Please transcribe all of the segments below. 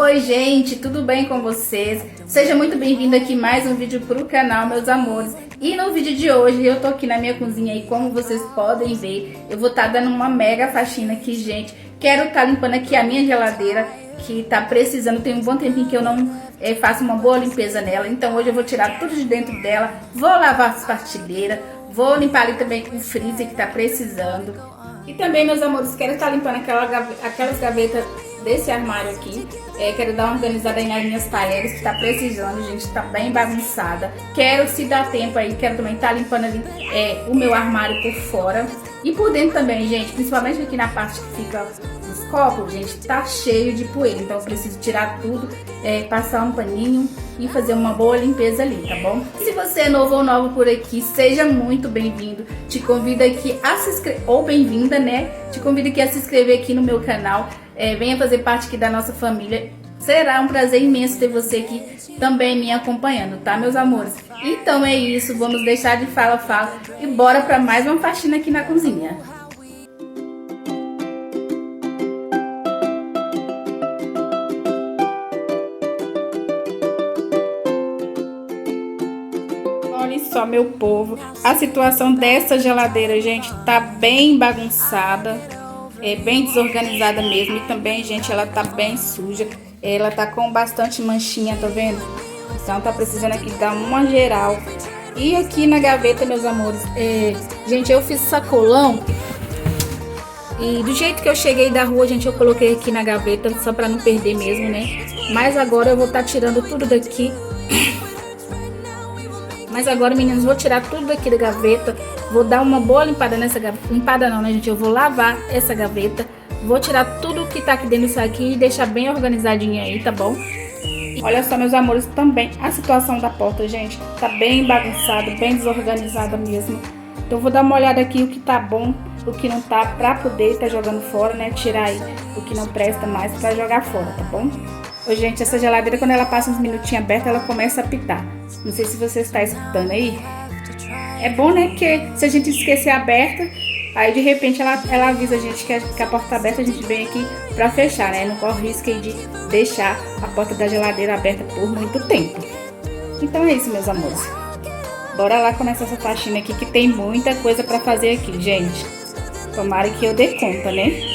Oi gente, tudo bem com vocês? Seja muito bem-vindo aqui mais um vídeo pro canal, meus amores. E no vídeo de hoje eu tô aqui na minha cozinha e como vocês podem ver, eu vou estar dando uma mega faxina aqui, gente. Quero estar limpando aqui a minha geladeira, que tá precisando, tem um bom tempinho que eu não faço uma boa limpeza nela. Então hoje eu vou tirar tudo de dentro dela, vou lavar as partilheiras, vou limpar ali também o freezer que tá precisando. E também, meus amores, quero estar limpando aquelas gavetas desse armário aqui. Quero dar uma organizada aí nas minhas talheres que tá precisando, gente, tá bem bagunçada. Quero, se dá tempo aí, quero também estar limpando ali o meu armário por fora. E por dentro também, gente, principalmente aqui na parte que fica os copos, gente, tá cheio de poeira. Então eu preciso tirar tudo, passar um paninho e fazer uma boa limpeza ali, tá bom? E se você é novo ou nova por aqui, seja muito bem-vindo. Te convido aqui a se inscrever, ou bem-vinda, né? Te convido aqui a se inscrever aqui no meu canal. Venha fazer parte aqui da nossa família. Será um prazer imenso ter você aqui também me acompanhando, tá, meus amores? Então é isso, vamos deixar de fala e bora pra mais uma faxina aqui na cozinha. Olha só, meu povo, a situação dessa geladeira, gente, tá bem bagunçada. Bem desorganizada mesmo. E também, gente, ela tá bem suja. Ela tá com bastante manchinha, tá vendo? Então tá precisando aqui dar uma geral. E aqui na gaveta, meus amores, gente, eu fiz sacolão. E do jeito que eu cheguei da rua, gente, eu coloquei aqui na gaveta, só pra não perder mesmo, né? Mas agora eu vou estar tirando tudo daqui. Mas agora, meninos, vou tirar tudo daqui da gaveta. Vou dar uma boa limpada nessa gaveta. Limpada não, né, gente? Eu vou lavar essa gaveta. Vou tirar tudo que tá aqui dentro disso aqui e deixar bem organizadinha aí, tá bom? Olha só, meus amores, também a situação da porta, gente, tá bem bagunçada, bem desorganizada mesmo. Então, eu vou dar uma olhada aqui o que tá bom, o que não tá, pra poder tá jogando fora, né? Tirar aí o que não presta mais pra jogar fora, tá bom? Ô, gente, essa geladeira, quando ela passa uns minutinhos aberta, ela começa a apitar. Não sei se você está escutando aí. É bom, né? Porque se a gente esquecer aberta, aí de repente ela avisa a gente que a porta tá aberta, a gente vem aqui pra fechar, né? Não corre risco aí de deixar a porta da geladeira aberta por muito tempo. Então é isso, meus amores. Bora lá começar essa faxina aqui, que tem muita coisa pra fazer aqui, gente. Tomara que eu dê conta, né?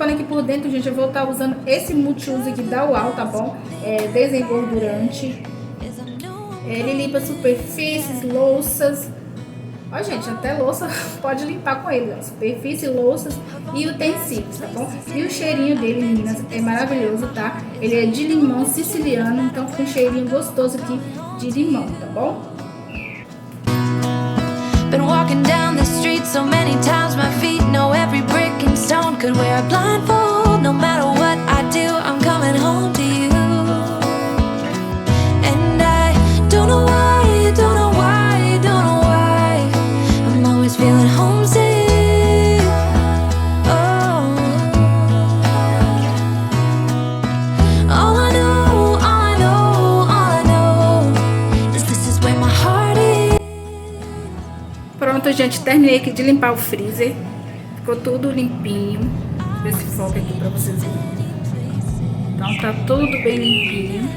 Aqui por dentro, gente, eu vou estar usando esse multiuso aqui da UAU, tá bom? Desengordurante. Ele limpa superfícies, louças. Ó, gente, até louça pode limpar com ele, ó. Superfície, louças e utensílios, tá bom? E o cheirinho dele, meninas, é maravilhoso, tá? Ele é de limão siciliano, então fica um cheirinho gostoso aqui de limão, tá bom? Been walking down the street so many times my feet know every brick and stone could wear a blindfold. No matter what I do, I'm coming home to you. And I don't know why, don't know why, don't know why I'm always feeling homesick. Oh, all I know, all I know, all I know is this is where my heart is. Pronto, gente, terminei aqui de limpar o freezer. Ficou tudo limpinho. Vê se foca aqui pra vocês verem. Então tá tudo bem limpinho.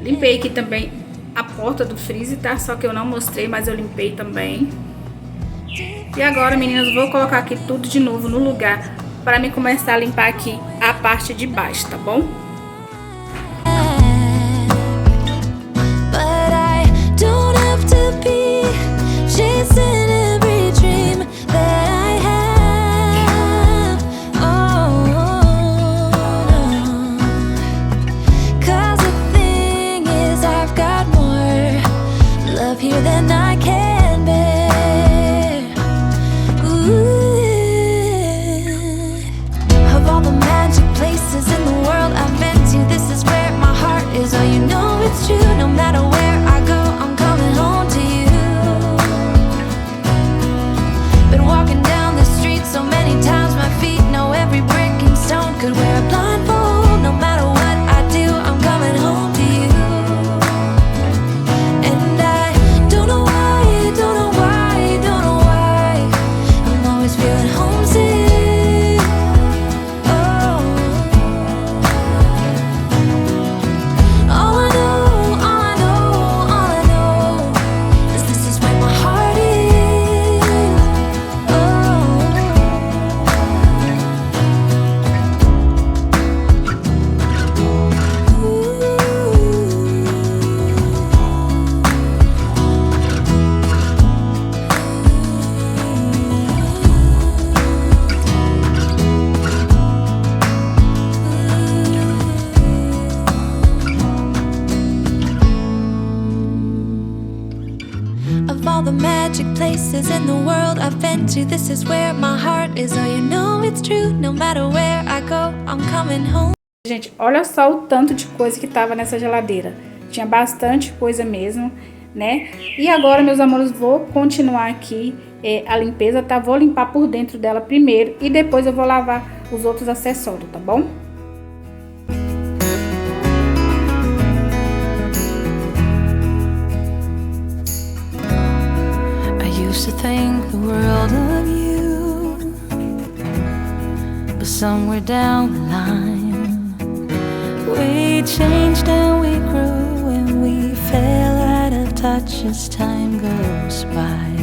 Limpei aqui também a porta do freezer, tá? Só que eu não mostrei, mas eu limpei também. E agora, meninas, vou colocar aqui tudo de novo no lugar para mim começar a limpar aqui a parte de baixo, tá bom? But I don't have to be chasing every dream that I have. Oh, no. 'Cause the thing is, I've got more love here than I can bear. Ooh. Of all the magic places in the world I've been to, this is where my heart is. Oh, you know it's true. No matter where I go, I'm coming home to you. Been walking down the street so many times, my feet know every brick and stone. Could wear a blindfold. No matter what I do, I'm coming home to you. And I don't know why, don't know why, don't know why I'm always feeling homesick. Oh, all I know, all I know, all I know is this is where my heart is. Oh, of all the magic places in the world I've been to, this is where my heart is. Oh, you know it's true. No matter where I go, I'm coming home. Gente, olha só o tanto de coisa que tava nessa geladeira. Tinha bastante coisa mesmo, né? E agora, meus amores, vou continuar aqui a limpeza, tá? Vou limpar por dentro dela primeiro e depois eu vou lavar os outros acessórios, tá bom? I used to think the world of you, but somewhere down the line we changed and we grew and we fell out of touch as time goes by.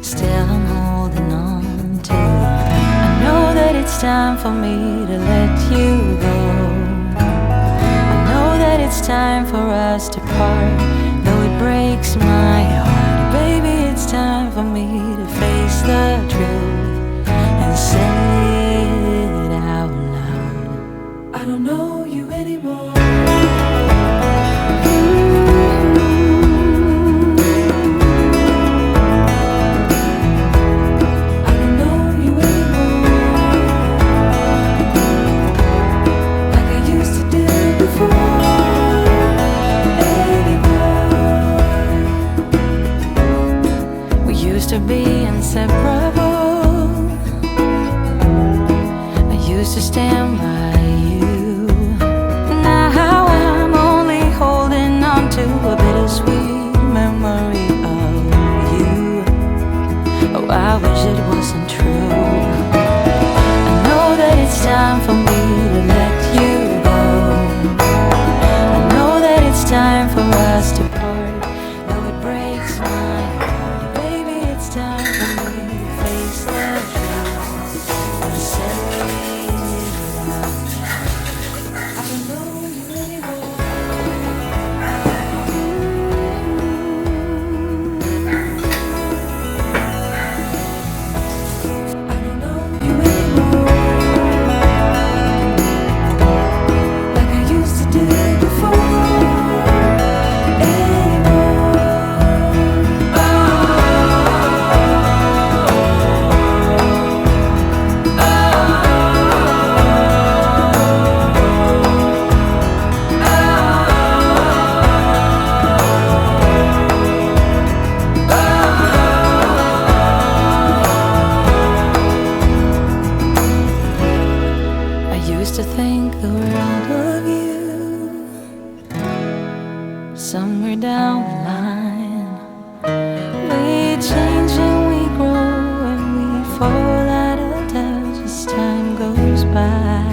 Still I'm holding on to you. I know that it's time for me to let you go. I know that it's time for us to part, though it breaks my heart. Baby, it's time for me to face the truth and say it out loud. I don't know you anymore. I don't know you anymore, like I used to do before. Used to be inseparable. I used to stand by you. Now I'm only holding on to a bittersweet memory of you. Oh, I wish it wasn't true. I know that it's time for me to let you go. I know that it's time for us to part, though it breaks my heart. It's time for me to face the truth and say it out. I don't know you anymore. I don't know you anymore, like I used to do before. To think the world of you, somewhere down the line we change and we grow and we fall out of touch as time goes by.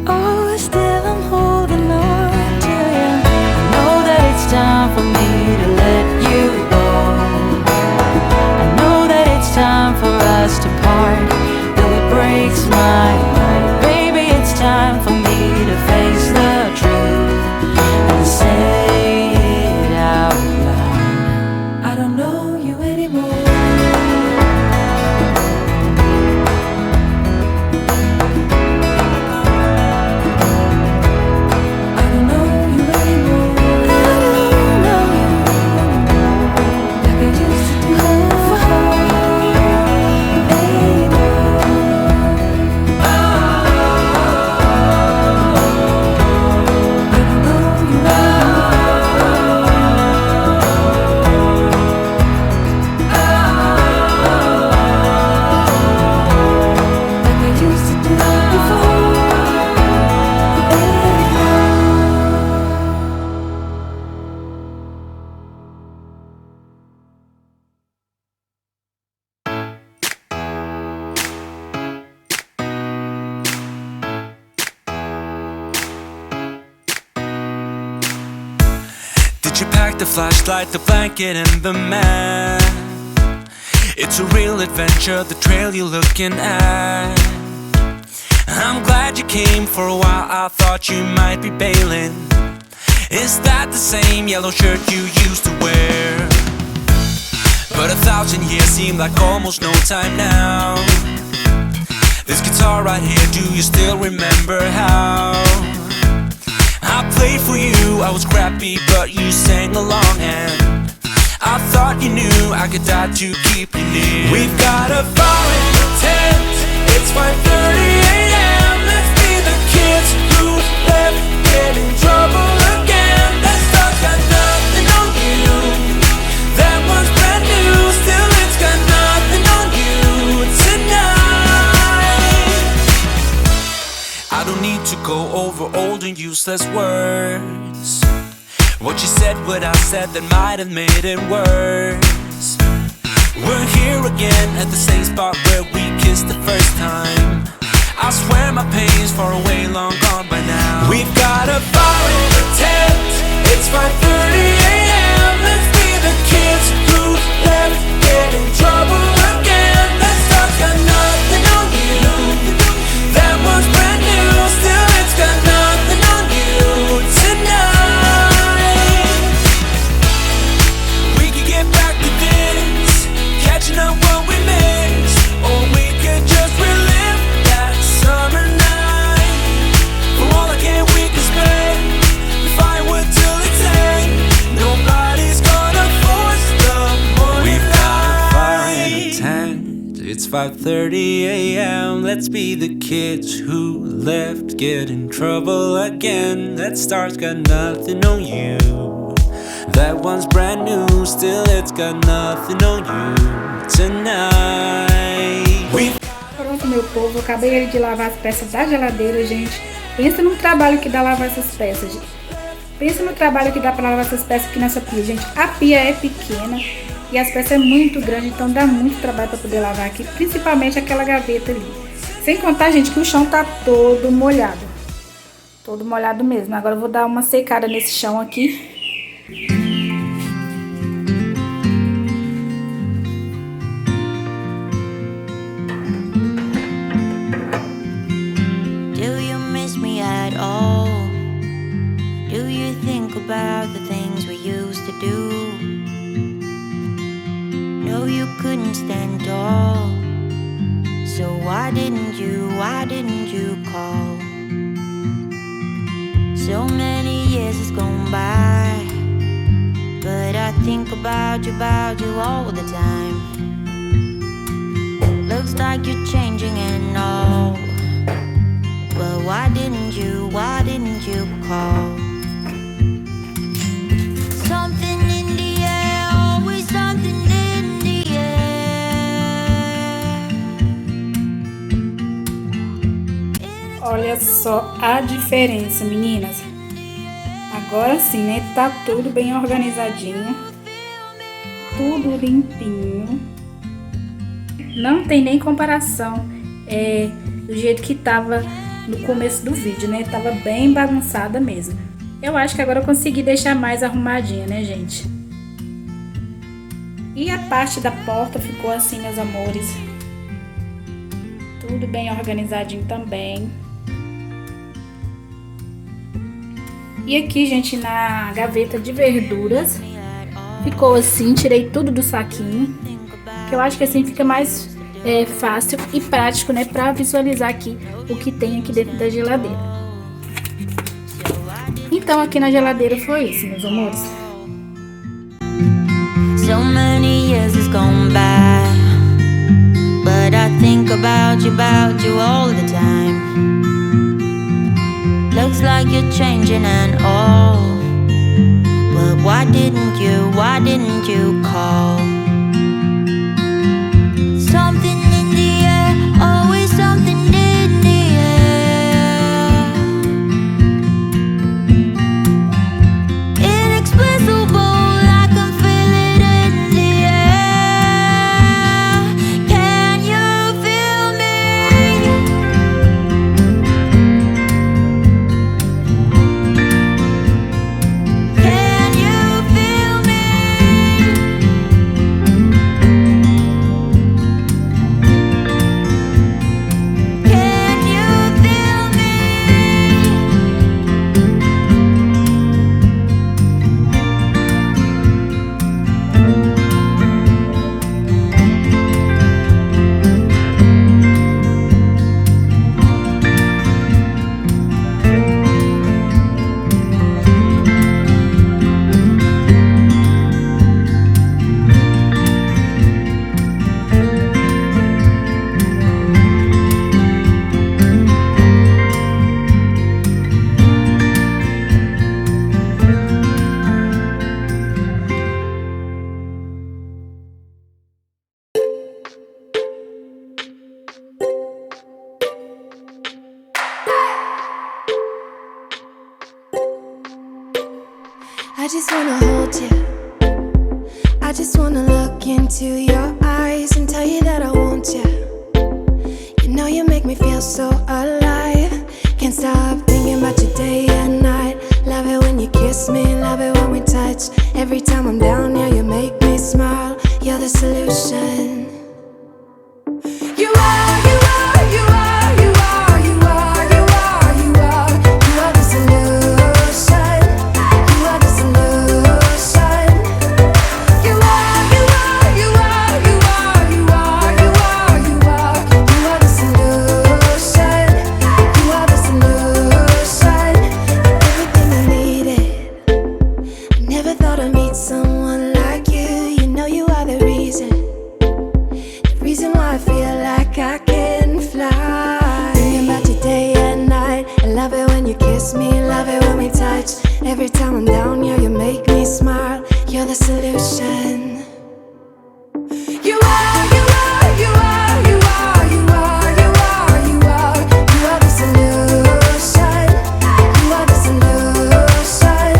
Oh, still I'm holding on to you. I know that it's time for me to let you go. I know that it's time for us to part, though it breaks But you packed the flashlight, the blanket and the map. It's a real adventure, the trail you're looking at. I'm glad you came. For a while I thought you might be bailing. Is that the same yellow shirt you used to wear? But 1,000 years seem like almost no time now. This guitar right here, do you still remember how I played for you? I was crappy but you sang along, and I thought you knew I could die to keep you near. We've got a fire in the tent. It's 5:30 a.m. Let's be the kids who left, get in trouble again. That stuff's got nothing on you. That one's brand new, still it's got nothing on you tonight. I don't need to go over old and useless words. What you said, what I said, that might have made it worse. We're here again at the same spot where we kissed the first time. I swear my pain's far away, long gone by now. We've got a fire in the tent. It's 5:30 a.m. Let's be the kids who left, get in trouble again. That stuff's got nothing on you. That one's brand new, still it's got nothing on you tonight. We could get back to this, catching up what we missed, or we could just relive that summer night. For all I can, we can spend the firewood till it's end. Nobody's gonna force the morning. We've got a fire in the tent. It's 5:30 a.m. Let's be the kids who left, get in trouble again. That star's got nothing on you. That one's brand new, still it's got nothing on you tonight. Pronto, meu povo, eu acabei de lavar as peças da geladeira, gente. Pensa no trabalho que dá lavar essas peças, gente. Pensa no trabalho que dá pra lavar essas peças aqui nessa pia, gente. A pia é pequena e as peças é muito grande, então dá muito trabalho pra poder lavar aqui, principalmente aquela gaveta ali. Sem contar, gente, que o chão tá todo molhado. Todo molhado mesmo. Agora eu vou dar uma secada nesse chão aqui. About the things we used to do. No, you couldn't stand tall. So why didn't you call? So many years has gone by, but I think about you all the time. Looks like you're changing and all. Well, why didn't you call? Something in the air, always something in the air. Olha só a diferença, meninas. Agora sim, né? Tá tudo bem organizadinho. Tudo limpinho. Não tem nem comparação do jeito que tava no começo do vídeo, né? Tava bem bagunçada mesmo. Eu acho que agora eu consegui deixar mais arrumadinha, né, gente? E a parte da porta ficou assim, meus amores. Tudo bem organizadinho também. E aqui, gente, na gaveta de verduras, ficou assim, tirei tudo do saquinho. Que eu acho que assim fica mais fácil e prático, né, pra visualizar aqui o que tem aqui dentro da geladeira. Então aqui na geladeira foi isso, meus amores. So many years has gone by, but I think about you all the time. Looks like you're changing and all. But why didn't you call? Something in the air, always something in the I just wanna hold you. I just wanna look into your eyes and tell you that I want you. You know you make me feel so alive. Can't stop thinking about you day and night. Love it when you kiss me, love it when we touch. Every time I'm down, yeah, you make me smile. You're the solution. You are, you are, you are, you are, you are, you are, you are. You are the solution. You are the solution. You are, you are, you are, you are, you are, you are, you are. You are the solution. You are the solution. Everything I needed. I never thought I'd meet someone like you. You know you are the reason. Reason why I feel like I can fly. Thinking about you day and night. I love it when you kiss me, love it when we touch. Every time I'm down, yeah, you make me smile. You're the solution. You are, you are, you are, you are, you are, you are, you are. You are the solution. You are the solution.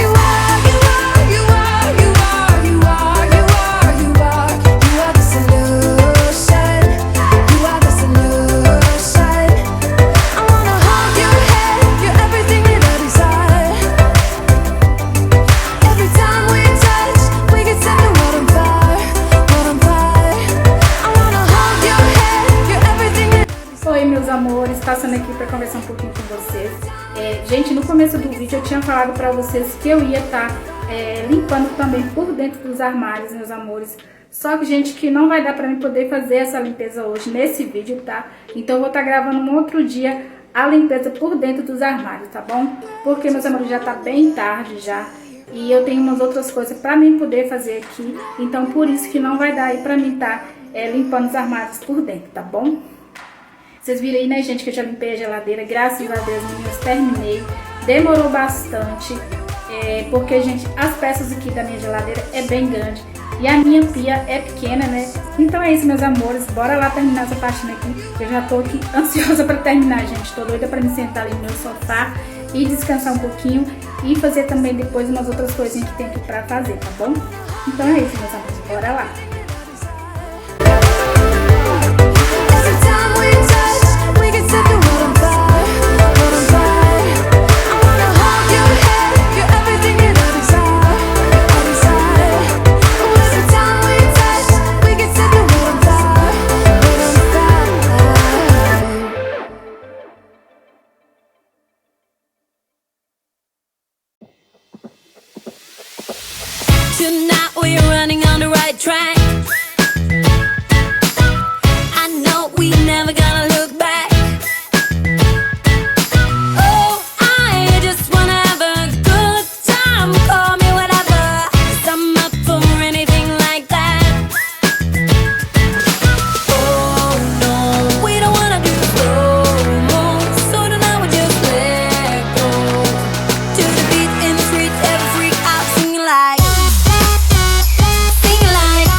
You are, you are, you are, you are, you are, you are, you are. You are the solution. You are the solution. I wanna hold your head. You're everything that I desire. Every time we touch, we get set the world on fire, world on fire. I wanna hold your head. You're everything that Oi, meus amores, passando aqui para conversar um pouquinho com vocês. Gente, no começo do vídeo eu tinha falado para vocês que eu ia estar limpando também por dentro dos armários, meus amores. Só que, gente, que não vai dar para mim poder fazer essa limpeza hoje nesse vídeo, tá? Então eu vou estar gravando um outro dia a limpeza por dentro dos armários, tá bom? Porque, meus amores, já tá bem tarde já. E eu tenho umas outras coisas para mim poder fazer aqui. Então por isso que não vai dar aí para mim estar limpando os armários por dentro, tá bom? Vocês viram aí, né, gente, que eu já limpei a geladeira. Graças a Deus, meninas, terminei. Demorou bastante, porque, gente, as peças aqui da minha geladeira é bem grande. E a minha pia é pequena, né? Então é isso, meus amores. Bora lá terminar essa faxina aqui. Eu já tô aqui ansiosa pra terminar, gente. Tô doida pra me sentar ali no meu sofá e descansar um pouquinho. E fazer também depois umas outras coisinhas que tem aqui pra fazer, tá bom? Então é isso, meus amores. Bora lá. every time we touch, we get set the world on fire, world on fire. I wanna hold your head. You're everything that I desire, I desire. Every time we touch, we get set the world on fire, world on fire. Tonight we're running on the right track. I know we never gonna look back. Oh, I just wanna have a good time. Call me whatever, 'cause I'm up for anything like that. Oh no, we don't wanna do slow-mo, so tonight we just let go. To the beat in the street, every freak out singing like, singing like.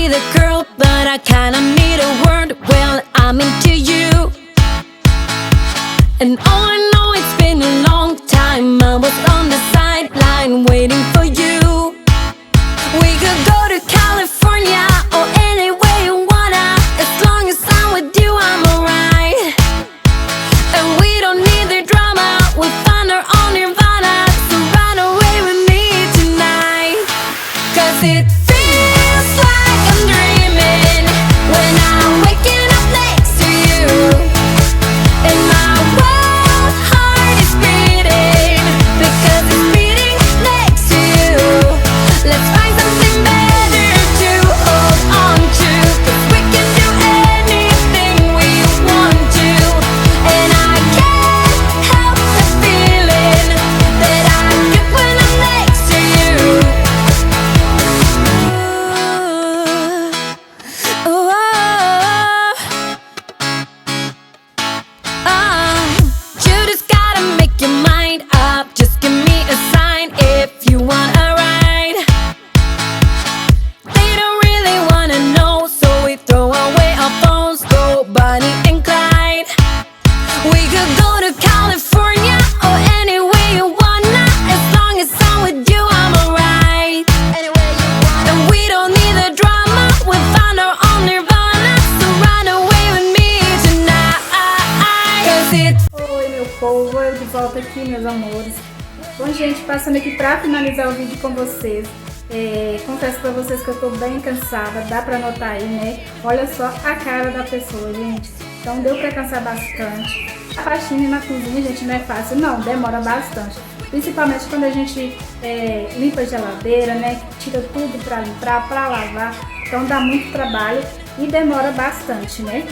be the girl, but I kinda need a word. Well, I'm into you. And all I know, it's been a long time. I was on the sideline waiting for you. We could go to California or anywhere you wanna. As long as I'm with you, I'm alright. And we don't need the drama, we'll find our own nirvana. So run away with me tonight. 'Cause it feels like I'm dreaming when I'm waking up next to you. And my wild heart is beating because it's beating next to you. Let's find something better to hold on to, 'cause we can do anything we want to. And I can't help the feeling that I get when I'm next to you. Ooh, you just gotta make your mind up. Just give me a sign if you want a ride. They don't really wanna know, so we throw away our phones, go Bonnie and Clyde. We could go to California or anywhere you wanna. As long as I'm with you, I'm alright. And we don't need the drama, we found our own nirvana. So run away with me tonight. 'Cause it's Oi, meu povo, eu de volta aqui, meus amores. Bom, gente, passando aqui pra finalizar o vídeo com vocês. Confesso pra vocês que eu tô bem cansada, dá pra notar aí, né? Olha só a cara da pessoa, gente. Então deu pra cansar bastante. A faxina na cozinha, gente, não é fácil, não, demora bastante. Principalmente quando a gente limpa a geladeira, né? Tira tudo pra limpar, pra lavar. Então dá muito trabalho e demora bastante, né?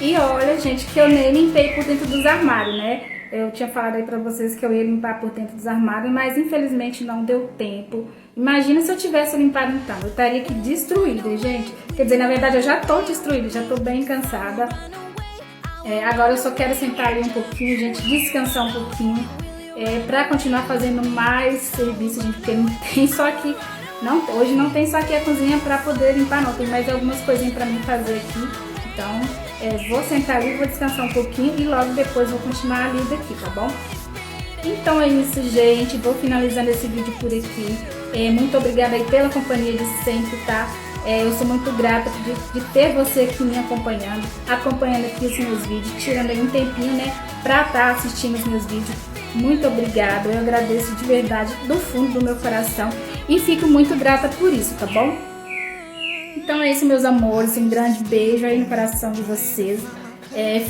E olha, gente, que eu nem limpei por dentro dos armários, né? Eu tinha falado aí pra vocês que eu ia limpar por dentro dos armários, mas infelizmente não deu tempo. Imagina se eu tivesse limpado então, eu estaria aqui destruída, gente. Quer dizer, na verdade eu já tô destruída, já tô bem cansada. Agora eu só quero sentar ali um pouquinho, gente, descansar um pouquinho. Pra continuar fazendo mais serviço, gente, porque não tem só aqui... Não, hoje não tem só aqui a cozinha pra poder limpar, não. Tem mais algumas coisinhas pra mim fazer aqui. Então, vou sentar ali, vou descansar um pouquinho e logo depois vou continuar a lida aqui, tá bom? Então é isso, gente. Vou finalizando esse vídeo por aqui. Muito obrigada aí pela companhia de sempre, tá? Eu sou muito grata de ter você aqui me acompanhando aqui os meus vídeos, tirando aí um tempinho, né, pra estar assistindo os meus vídeos. Muito obrigada, eu agradeço de verdade, do fundo do meu coração, e fico muito grata por isso, tá bom? Então é isso, meus amores, um grande beijo aí no coração de vocês.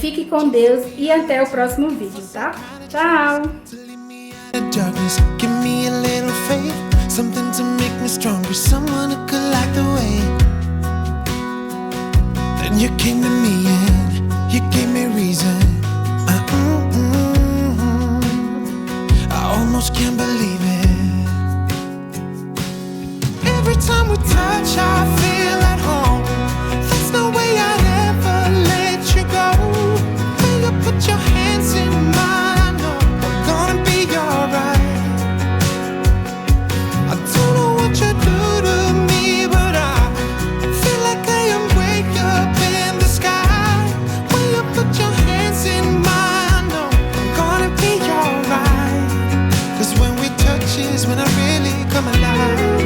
Fique com Deus e até o próximo vídeo, tá? Tchau! Darkness, give me a little faith, something to make me stronger, someone who could light the way. Then you came to me and you gave me reason. I almost can't believe it. Every time we touch, I feel at home. There's no way I'd ever let you go. When you put your hands in mine, I know we're gonna be alright. I don't know what you do to me, but I feel like I am way up in the sky. When you put your hands in mine, I know I'm gonna be alright. 'Cause when we touch is when I really come alive.